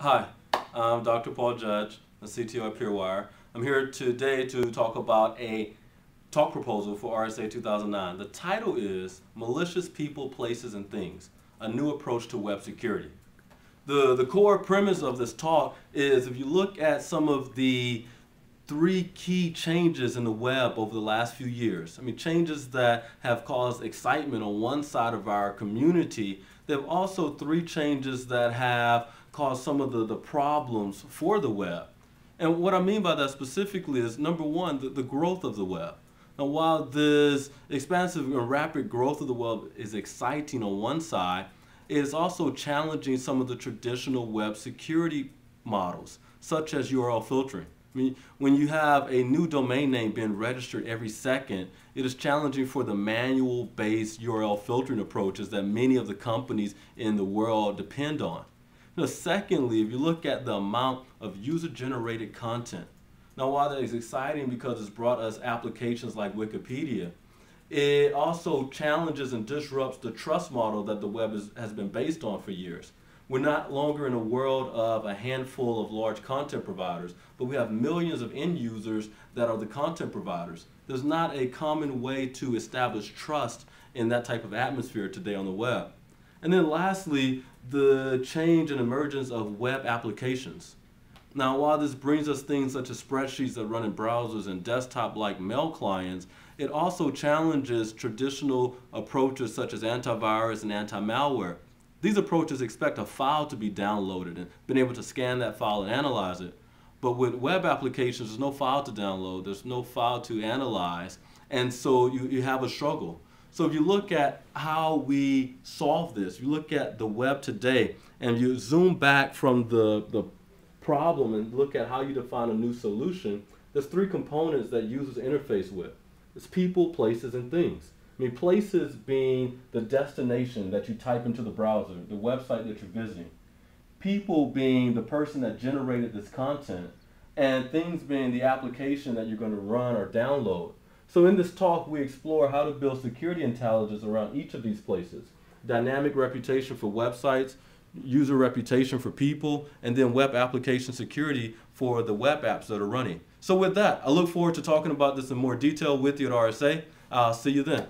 Hi, I'm Dr. Paul Judge, the CTO at PureWire. I'm here today to talk about a talk proposal for RSA 2009. The title is Malicious People, Places, and Things, a New Approach to Web Security. The core premise of this talk is if you look at some of the three key changes in the web over the last few years. Changes that have caused excitement on one side of our community. There are also three changes that have caused some of the problems for the web. And what I mean by that specifically is, number one, the growth of the web. Now, while this expansive and rapid growth of the web is exciting on one side, it is also challenging some of the traditional web security models, such as URL filtering. When you have a new domain name being registered every second, it is challenging for the manual-based URL filtering approaches that many of the companies in the world depend on. Now, secondly, if you look at the amount of user-generated content, now while that is exciting because it's brought us applications like Wikipedia, it also challenges and disrupts the trust model that the web has been based on for years. We're not longer in a world of a handful of large content providers, but we have millions of end users that are the content providers. There's not a common way to establish trust in that type of atmosphere today on the web. And then lastly, the change and emergence of web applications. Now, while this brings us things such as spreadsheets that run in browsers and desktop-like mail clients, it also challenges traditional approaches such as antivirus and anti-malware. These approaches expect a file to be downloaded and being able to scan that file and analyze it. But with web applications, there's no file to download, there's no file to analyze, and so you have a struggle. So if you look at how we solve this, you look at the web today, and you zoom back from the problem and look at how you define a new solution, there's three components that users interface with. It's people, places, and things. Places being the destination that you type into the browser, the website that you're visiting. People being the person that generated this content, and things being the application that you're going to run or download. So in this talk, we explore how to build security intelligence around each of these places. Dynamic reputation for websites, user reputation for people, and then web application security for the web apps that are running. So with that, I look forward to talking about this in more detail with you at RSA. I'll see you then.